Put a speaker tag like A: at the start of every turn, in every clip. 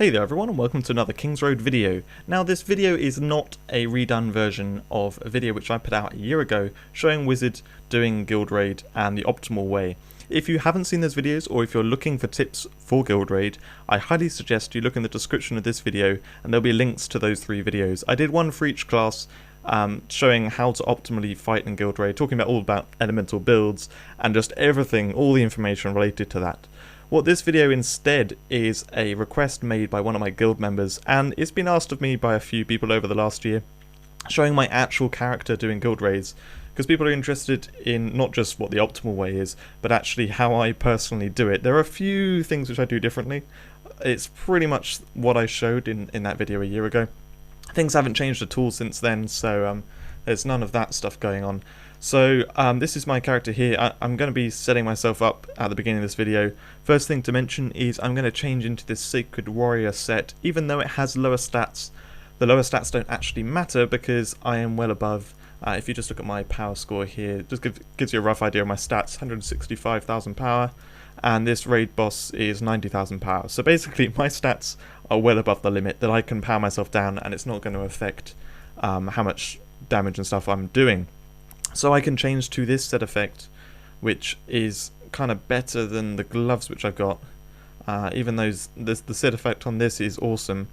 A: Hey there everyone, and welcome to another Kings Road video. Now this video is not a redone version of a video which I put out a year ago showing Wizard doing Guild Raid and the optimal way. If you haven't seen those videos, or if you're looking for tips for Guild Raid, I highly suggest you look in the description of this video and there'll be links to those 3 videos. I did one for each class showing how to optimally fight in Guild Raid, talking all about elemental builds and just everything, all the information related to that. What this video instead is a request made by one of my guild members, and it's been asked of me by a few people over the last year, showing my actual character doing guild raids, because people are interested in not just what the optimal way is, but actually how I personally do it. There are a few things which I do differently. It's pretty much what I showed in that video a year ago. Things haven't changed at all since then, so there's none of that stuff going on. So this is my character here. I'm going to be setting myself up at the beginning of this video. First thing to mention is I'm going to change into this Sacred Warrior set. Even though it has lower stats, the lower stats don't actually matter because I am well above. If you just look at my power score here, it just gives you a rough idea of my stats. 165,000 power, and this raid boss is 90,000 power. So basically my stats are well above the limit that I can power myself down, and it's not going to affect how much damage and stuff I'm doing. So I can change to this set effect, which is kind of better than the gloves which I've got. Even though the set effect on this is awesome.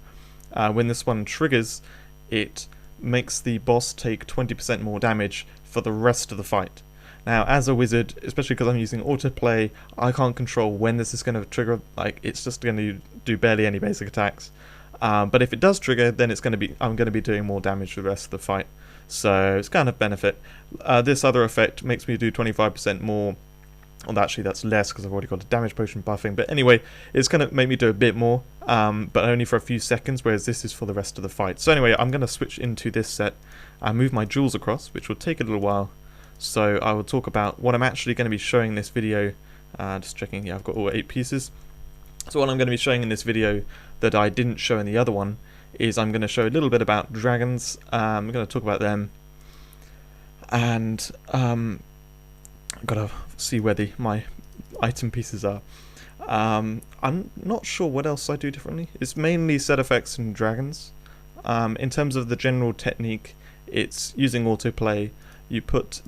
A: When this one triggers, it makes the boss take 20% more damage for the rest of the fight. Now, as a wizard, especially because I'm using autoplay, I can't control when this is going to trigger. Like, it's just going to do barely any basic attacks. But if it does trigger, then I'm going to be doing more damage for the rest of the fight. So it's kind of benefit. This other effect makes me do 25% more. Well, actually that's less because I've already got a damage potion buffing. But anyway, it's going to make me do a bit more, but only for a few seconds, whereas this is for the rest of the fight. So anyway, I'm going to switch into this set and move my jewels across, which will take a little while. So I will talk about what I'm actually going to be showing in this video. Just checking here, I've got all 8 pieces. So what I'm going to be showing in this video that I didn't show in the other one is I'm going to show a little bit about dragons. I'm going to talk about them, and I've got to see where my item pieces are. I'm not sure what else I do differently. It's mainly set effects and dragons. In terms of the general technique, it's using autoplay. You put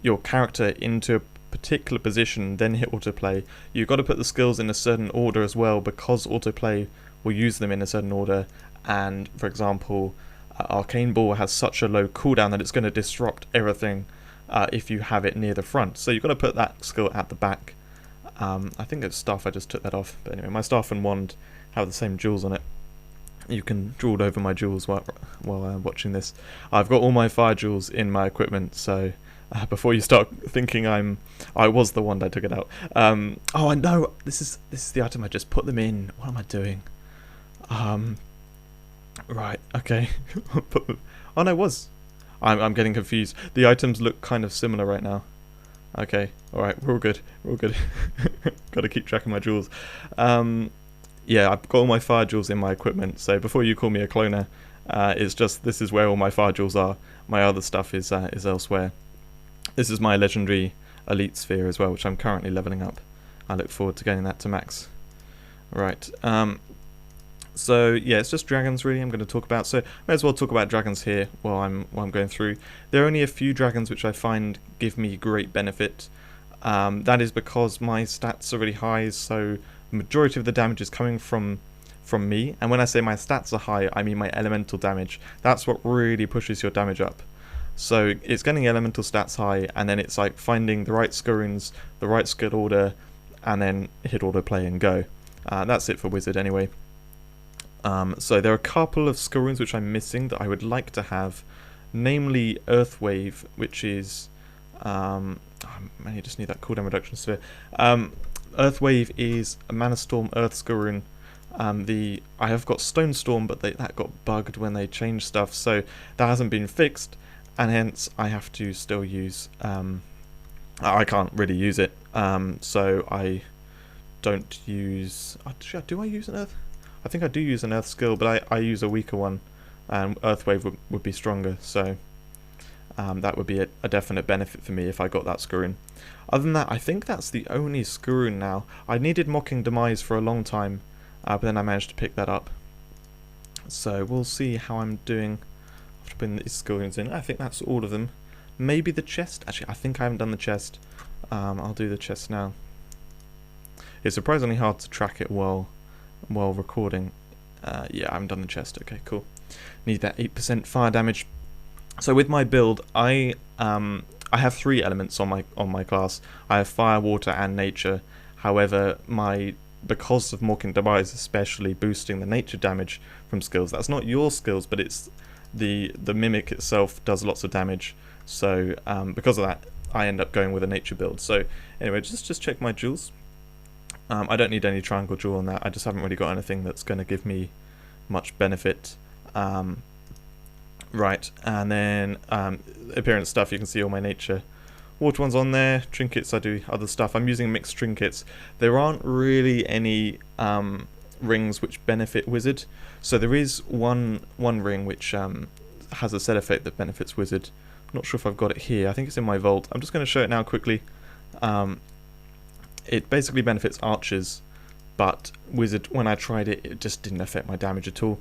A: your character into a particular position, then hit autoplay. You've got to put the skills in a certain order as well, because autoplay will use them in a certain order. And for example, Arcane Ball has such a low cooldown that it's going to disrupt everything if you have it near the front. So you've got to put that skill at the back. I think it's staff, I just took that off. But anyway, my staff and wand have the same jewels on it. You can drool over my jewels while watching this. I've got all my fire jewels in my equipment, so before you start thinking I was the one that took it out. Oh, I know, this is the item I just put them in. What am I doing? Right, okay. Oh no, it was. I'm getting confused. The items look kind of similar right now. Okay, alright, we're all good. We're all good. Gotta keep track of my jewels. Yeah, I've got all my fire jewels in my equipment, so before you call me a cloner, it's just this is where all my fire jewels are. My other stuff is elsewhere. This is my legendary elite sphere as well, which I'm currently leveling up. I look forward to getting that to max. Right. So yeah, it's just dragons really I'm going to talk about. So may as well talk about dragons here while I'm going through. There are only a few dragons which I find give me great benefit. That is because my stats are really high, so the majority of the damage is coming from me. And when I say my stats are high, I mean my elemental damage. That's what really pushes your damage up. So it's getting elemental stats high, and then it's like finding the right skill runes, the right skill order, and then hit autoplay and go. That's it for wizard anyway. So there are a couple of skill runes which I'm missing that I would like to have, namely Earth Wave, which is man, you just need that cooldown reduction sphere. Earth Wave is a Mana Storm Earth skill rune. I have got Stone Storm, but that got bugged when they changed stuff, so that hasn't been fixed, and hence I have to still use. I can't really use it, so I don't use. Do I use an Earth? I think I do use an Earth skill, but I use a weaker one, and Earth Wave would be stronger. So That would be a definite benefit for me if I got that screw-in. Other than that, I think that's the only screw-in now. I needed Mocking Demise for a long time, but then I managed to pick that up. So we'll see how I'm doing after putting these screw-ins in. I think that's all of them. Maybe the chest. Actually, I think I haven't done the chest. I'll do the chest now. It's surprisingly hard to track it while recording. Yeah, I haven't done the chest. Okay, cool. Need that 8% fire damage. So with my build, I have 3 elements on my class. I have fire, water, and nature. However, because of Mocking Demise especially boosting the nature damage from skills. That's not your skills, but it's the mimic itself does lots of damage. So because of that, I end up going with a nature build. So anyway, just check my jewels. I don't need any triangle jewel on that. I just haven't really got anything that's going to give me much benefit. Right, and then appearance stuff, you can see all my nature. Water ones on there. Trinkets, I do other stuff. I'm using mixed trinkets. There aren't really any rings which benefit wizard. So there is one ring which has a set effect that benefits wizard. I'm not sure if I've got it here. I think it's in my vault. I'm just going to show it now quickly. It basically benefits archers, but wizard, when I tried it, it just didn't affect my damage at all.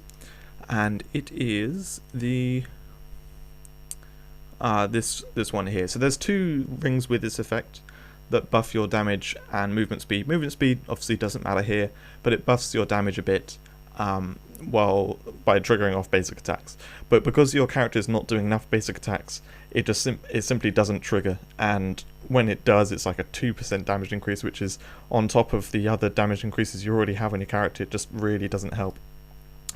A: And it is the this one here. So there's 2 rings with this effect that buff your damage and movement speed. Movement speed obviously doesn't matter here, but it buffs your damage a bit by triggering off basic attacks. But because your character is not doing enough basic attacks, it simply doesn't trigger, and when it does, it's like a 2% damage increase, which is on top of the other damage increases you already have on your character. It just really doesn't help.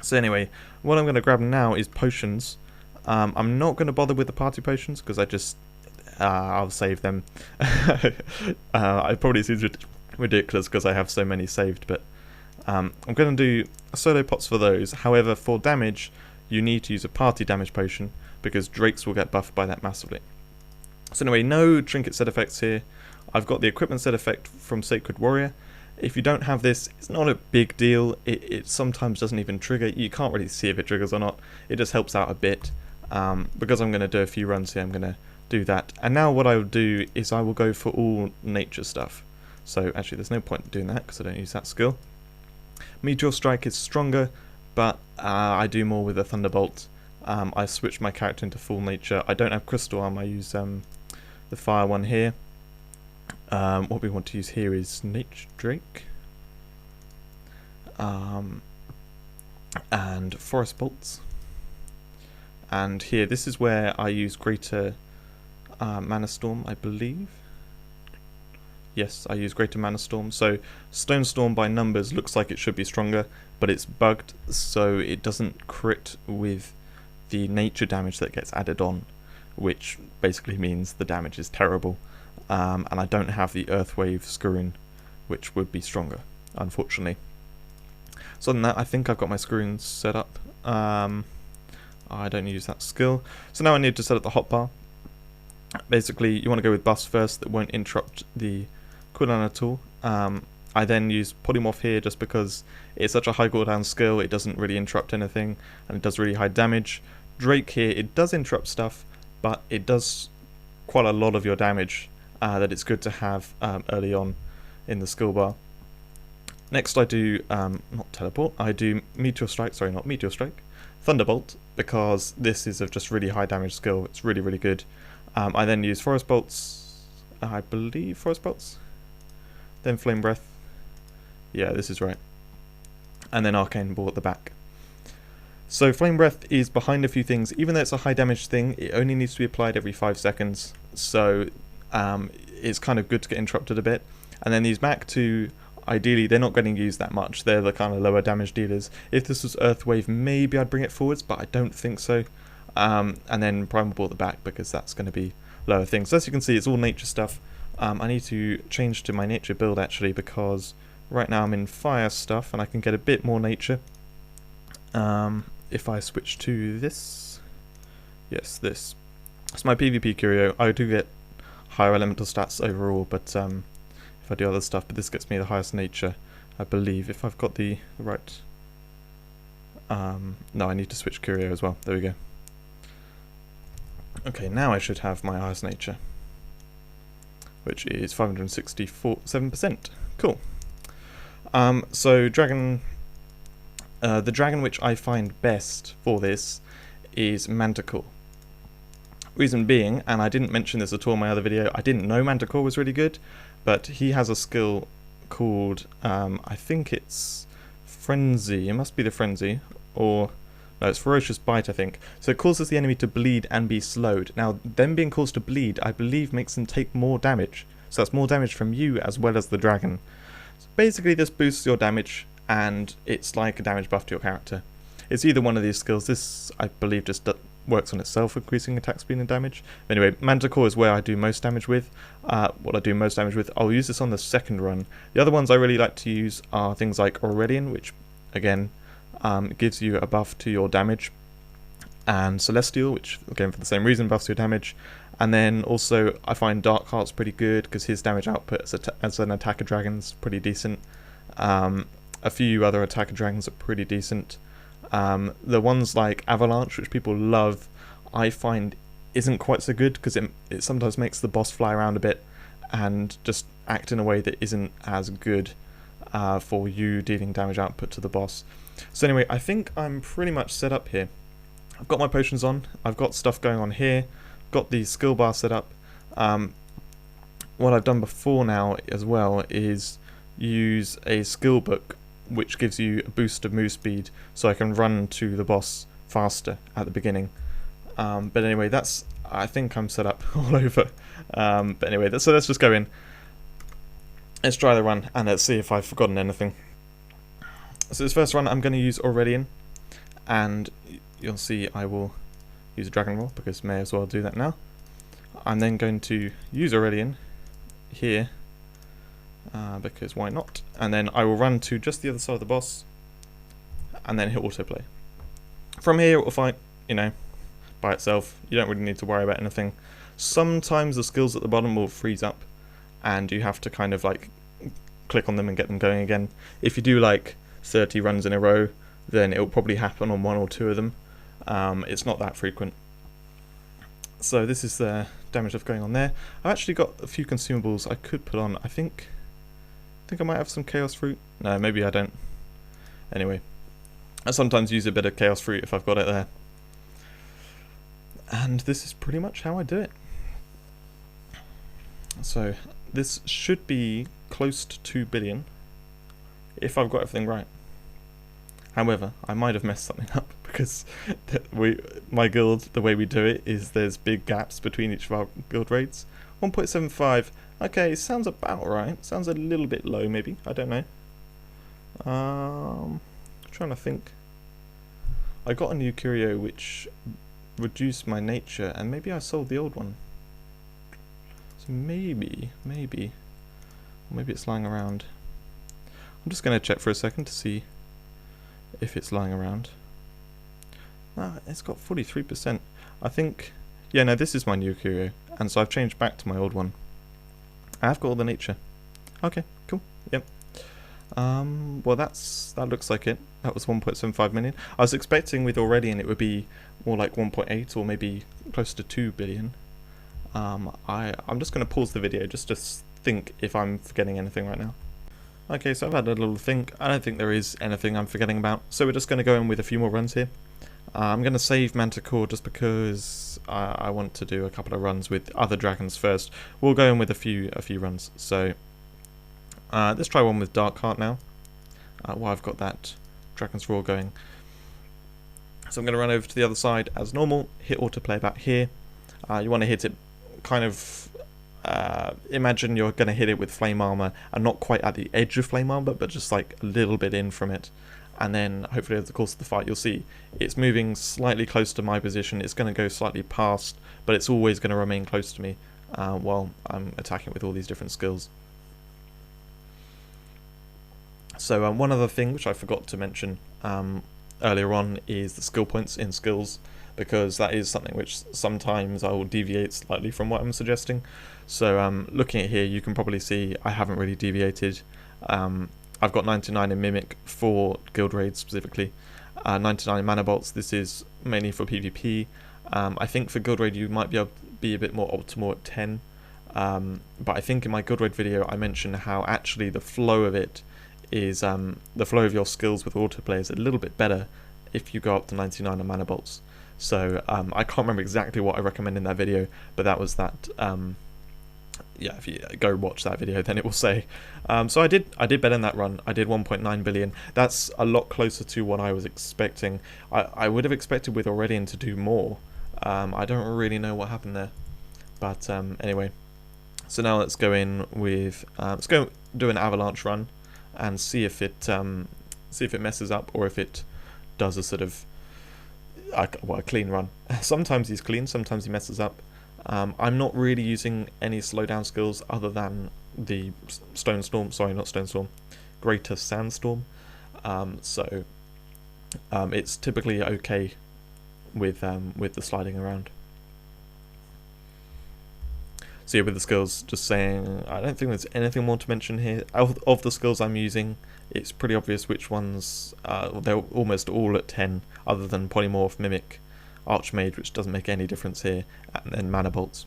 A: So anyway, what I'm going to grab now is potions. I'm not going to bother with the party potions because I'll save them. It probably seems ridiculous because I have so many saved, but I'm going to do solo pots for those. However, for damage, you need to use a party damage potion because drakes will get buffed by that massively. So anyway, no trinket set effects here. I've got the equipment set effect from Sacred Warrior. If you don't have this, it's not a big deal. It sometimes doesn't even trigger. You can't really see if it triggers or not. It just helps out a bit. Because I'm going to do a few runs here, I'm going to do that. And now what I will do is I will go for all nature stuff. So actually there's no point in doing that because I don't use that skill. Meteor Strike is stronger, but I do more with a Thunderbolt. I switch my character into full nature. I don't have Crystal Arm, I use the fire one here. What we want to use here is Nature Drake. And Forest Bolts. And here, this is where I use Greater Mana Storm, I believe. Yes, I use Greater Mana Storm. So Stone Storm by numbers looks like it should be stronger, but it's bugged, so it doesn't crit with the nature damage that gets added on, which basically means the damage is terrible. And I don't have the Earthwave screw-in, which would be stronger, unfortunately. So other than that, I think I've got my screw-ins set up. I don't use that skill. So now I need to set up the hotbar. Basically, you want to go with buffs first that won't interrupt the cooldown at all. I then use Polymorph here just because it's such a high cooldown skill, it doesn't really interrupt anything, and it does really high damage. Drake here, it does interrupt stuff, but it does quite a lot of your damage that it's good to have early on in the skill bar. Next I do, not Teleport, I do Meteor Strike, sorry, not Meteor Strike, Thunderbolt, because this is a just really high damage skill, it's really, really good. I then use Forest Bolts, I believe Forest Bolts, then Flame Breath, yeah, this is right, and then Arcane Ball at the back. So Flame Breath is behind a few things. Even though it's a high damage thing, it only needs to be applied every 5 seconds, so it's kind of good to get interrupted a bit. And then these Mach 2, ideally they're not getting used that much, they're the kind of lower damage dealers. If this was Earthwave, maybe I'd bring it forwards, but I don't think so. And then Primal Ball at the back, because that's going to be lower things. So as you can see, it's all nature stuff. I need to change to my nature build actually, because right now I'm in fire stuff and I can get a bit more nature. If I switch to this, yes, this. It's my PvP curio. I do get higher elemental stats overall, but if I do other stuff, but this gets me the highest nature, I believe, if I've got the right. No, I need to switch curio as well. There we go. Okay, now I should have my highest nature, which is 567%. Cool. So dragon, the dragon which I find best for this is Manticore. Reason being, and I didn't mention this at all in my other video, I didn't know Manticore was really good, but he has a skill called, I think it's Frenzy, it must be the Frenzy, or, no, it's Ferocious Bite, I think. So it causes the enemy to bleed and be slowed. Now, them being caused to bleed, I believe makes them take more damage. So that's more damage from you as well as the dragon. So basically this boosts your damage, and it's like a damage buff to your character. It's either one of these skills. This, I believe, just works on itself, increasing attack speed and damage. Anyway, Manticore is where I do most damage with. What I do most damage with, I'll use this on the second run. The other ones I really like to use are things like Aurelian, which, again, gives you a buff to your damage, and Celestial, which, again, for the same reason, buffs your damage. And then also, I find Darkheart's pretty good, because his damage output as an attacker dragon's pretty decent. A few other attacker dragons are pretty decent. The ones like Avalanche, which people love, I find isn't quite so good, because it sometimes makes the boss fly around a bit and just act in a way that isn't as good for you dealing damage output to the boss. So anyway, I think I'm pretty much set up here. I've got my potions on, I've got stuff going on here, got the skill bar set up. What I've done before now as well is use a skill book which gives you a boost of move speed, so I can run to the boss faster at the beginning. But anyway, I think I'm set up all over. But anyway, so let's just go in. Let's try the run, and let's see if I've forgotten anything. So this first run, I'm going to use Aurelian, and you'll see I will use a Dragon Roll, because may as well do that now. I'm then going to use Aurelian here, because why not? And then I will run to just the other side of the boss, and then hit autoplay. From here it will fight, by itself. You don't really need to worry about anything. Sometimes the skills at the bottom will freeze up, and you have to kind of like click on them and get them going again. If you do like 30 runs in a row, then it will probably happen on one or two of them. It's not that frequent. So this is the damage that's going on there. I've actually got a few consumables I could put on. I think I might have some Chaos Fruit. No, maybe I don't. Anyway, I sometimes use a bit of Chaos Fruit if I've got it there. And this is pretty much how I do it. So this should be close to 2 billion if I've got everything right. However, I might have messed something up, because my guild, the way we do it is there's big gaps between each of our guild raids. 1.75, okay, sounds about right. Sounds a little bit low maybe, I don't know. Trying to think. I got a new curio which reduced my nature, and maybe I sold the old one. So maybe it's lying around. I'm just going to check for a second to see if it's lying around. It's got 43%. I think, yeah, no, this is my new curio, and so I've changed back to my old one. I have got all the nature. Okay, cool. Yep. Well, that looks like it. That was 1.75 million. I was expecting with Aurelian it would be more like 1.8 or maybe close to 2 billion. I'm just going to pause the video just to think if I'm forgetting anything right now. Okay, so I've had a little think. I don't think there is anything I'm forgetting about, so we're just going to go in with a few more runs here. I'm going to save Manticore just because I want to do a couple of runs with other dragons first. We'll go in with a few runs. So let's try one with Darkheart now, while I've got that Dragon's Roar going. So I'm going to run over to the other side as normal, hit autoplay about here. You want to hit it kind of, imagine you're going to hit it with flame armor, and not quite at the edge of flame armor, but just like a little bit in from it. And then hopefully over the course of the fight you'll see it's moving slightly close to my position. It's going to go slightly past, but it's always going to remain close to me while I'm attacking with all these different skills. So one other thing which I forgot to mention earlier on is the skill points in skills, because that is something which sometimes I will deviate slightly from what I'm suggesting. So looking at here, you can probably see I haven't really deviated. I've got 99 in Mimic for guild raids specifically, 99 in Mana Bolts. This is mainly for PvP. I think for Guild Raid you might be able to be a bit more optimal at 10. But I think in my Guild Raid video I mentioned how actually the flow of it is, the flow of your skills with autoplay is a little bit better if you go up to 99 on mana bolts. So I can't remember exactly what I recommend in that video, but that was that. Yeah, if you go watch that video, then it will say. So I did better in that run. I did 1.9 billion. That's a lot closer to what I was expecting. I would have expected with Aurelian to do more. I don't really know what happened there, but anyway. So now let's go in with let's go do an Avalanche run and see if it messes up, or if it does a sort of a clean run. Sometimes he's clean, sometimes he messes up. I'm not really using any slowdown skills other than the Stone Storm. Sorry, not Stone Storm. Greater Sandstorm. So it's typically okay with the sliding around. So yeah, with the skills, just saying, I don't think there's anything more to mention here. Of the skills I'm using, it's pretty obvious which ones, they're almost all at 10, other than Polymorph, Mimic, Archmage, which doesn't make any difference here, and then Mana Bolts.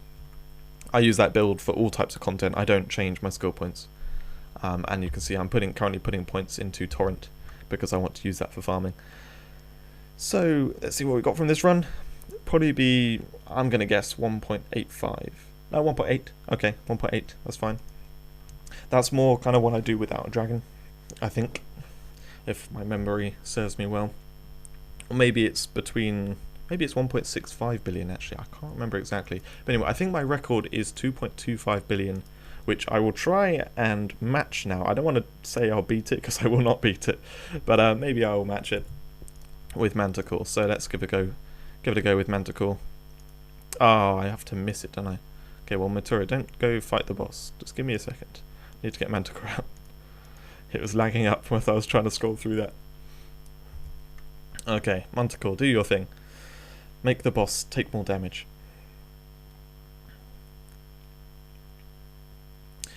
A: I use that build for all types of content. I don't change my skill points. And you can see I'm currently putting points into Torrent, because I want to use that for farming. So, let's see what we got from this run. Probably be, I'm going to guess, 1.85. No, 1.8. Okay, 1.8. That's fine. That's more kind of what I do without a dragon, I think, if my memory serves me well. Or maybe it's 1.65 billion actually. I can't remember exactly. But anyway, I think my record is 2.25 billion, which I will try and match now. I don't want to say I'll beat it, because I will not beat it, but maybe I will match it with Manticore. So let's give it a go. Give it a go with Manticore. Oh, I have to miss it, don't I? Okay, well, Matura, don't go fight the boss. Just give me a second. I need to get Manticore out. It was lagging up when I was trying to scroll through that. Okay, Manticore, do your thing. Make the boss take more damage.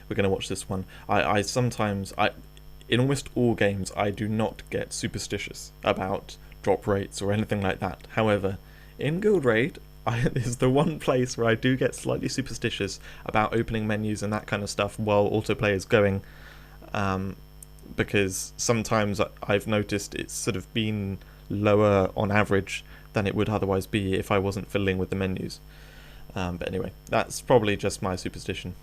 A: We're going to watch this one. I sometimes, in almost all games, I do not get superstitious about drop rates or anything like that. However, in Guild Raid, this is the one place where I do get slightly superstitious about opening menus and that kind of stuff while autoplay is going, because sometimes I've noticed it's sort of been lower on average than it would otherwise be if I wasn't fiddling with the menus. But anyway, that's probably just my superstition.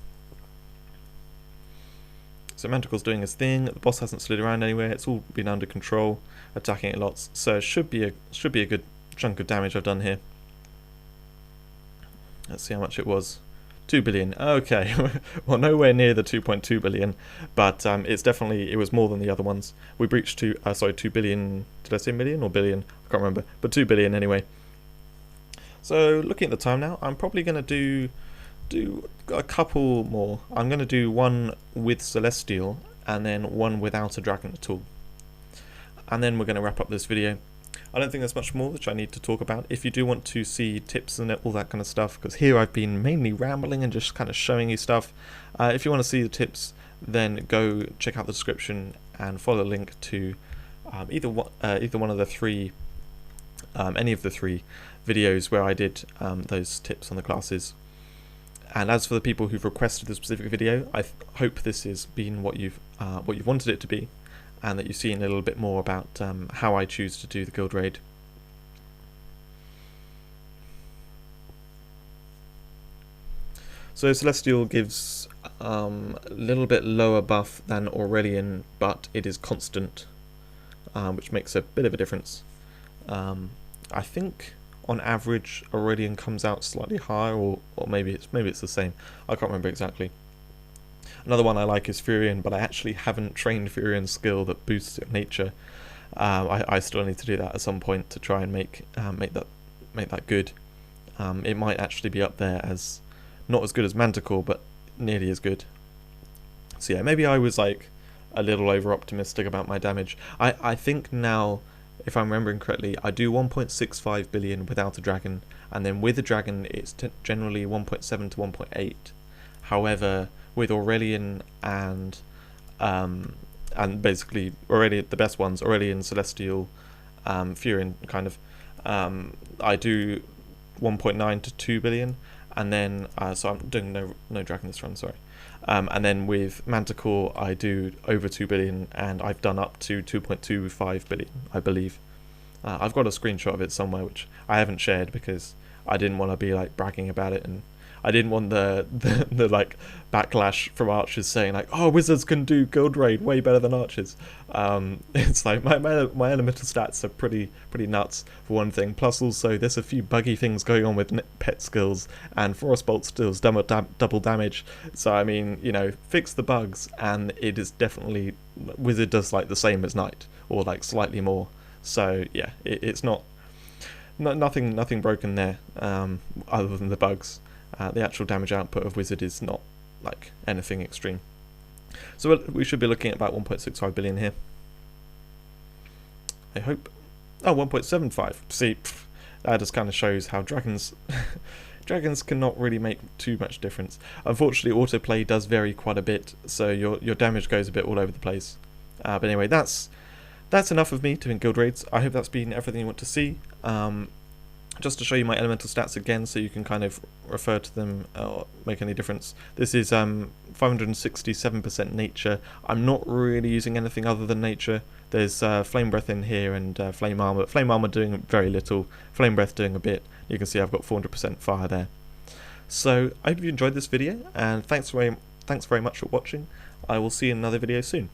A: So Manticore's doing his thing. The boss hasn't slid around anywhere. It's all been under control, attacking it lots. So it should be a good chunk of damage I've done here. Let's see how much it was. 2 billion. Okay, well, nowhere near the 2.2 billion, but it was more than the other ones. We breached 2 billion. Did I say million or billion? I can't remember, but 2 billion anyway. So looking at the time now, I'm probably going to do a couple more. I'm going to do one with Celestial and then one without a dragon at all. And then we're going to wrap up this video. I don't think there's much more which I need to talk about. If you do want to see tips and all that kind of stuff, because here I've been mainly rambling and just kind of showing you stuff. If you want to see the tips, then go check out the description and follow the link to either one of the three, any of the 3 videos where I did those tips on the classes. And as for the people who've requested the specific video, I hope this has been what you've wanted it to be, and that you've seen a little bit more about how I choose to do the Guild Raid. So Celestial gives a little bit lower buff than Aurelian, but it is constant, which makes a bit of a difference. I think on average Aurelian comes out slightly higher, or maybe it's the same. I can't remember exactly. Another one I like is Furion, but I actually haven't trained Furion's skill that boosts your nature. I still need to do that at some point to try and make that good. It might actually be up there as not as good as Manticore, but nearly as good. So yeah, maybe I was like a little over optimistic about my damage. I think now, if I'm remembering correctly, I do 1.65 billion without a dragon, and then with a dragon it's generally 1.7 to 1.8. However, with Aurelian and basically Aurelian, the best ones, Aurelian, Celestial, Furion, kind of, I do 1.9 to 2 billion, and then so I'm doing no dragon this run, sorry. And then with Manticore I do over 2 billion, and I've done up to 2.25 billion, I believe. I've got a screenshot of it somewhere which I haven't shared because I didn't want to be like bragging about it, and I didn't want the like backlash from archers saying like, oh, wizards can do guild raid way better than archers. It's like my elemental stats are pretty nuts for one thing. Plus also there's a few buggy things going on with pet skills, and Frostbolt deals double damage. So I mean, you know, fix the bugs and it is definitely, wizard does like the same as knight, or like slightly more. So yeah, it's nothing broken there, other than the bugs. The actual damage output of wizard is not like anything extreme. So we should be looking at about 1.65 billion here, I hope. Oh, 1.75. See, that just kind of shows how dragons dragons cannot really make too much difference. Unfortunately, autoplay does vary quite a bit, so your damage goes a bit all over the place. But anyway, that's enough of me doing guild raids. I hope that's been everything you want to see. Just to show you my elemental stats again, so you can kind of refer to them or make any difference. This is 567% nature. I'm not really using anything other than nature. There's flame breath in here and flame armor. Flame armor doing very little, flame breath doing a bit. You can see I've got 400% fire there. So I hope you enjoyed this video, and thanks very much for watching. I will see you in another video soon.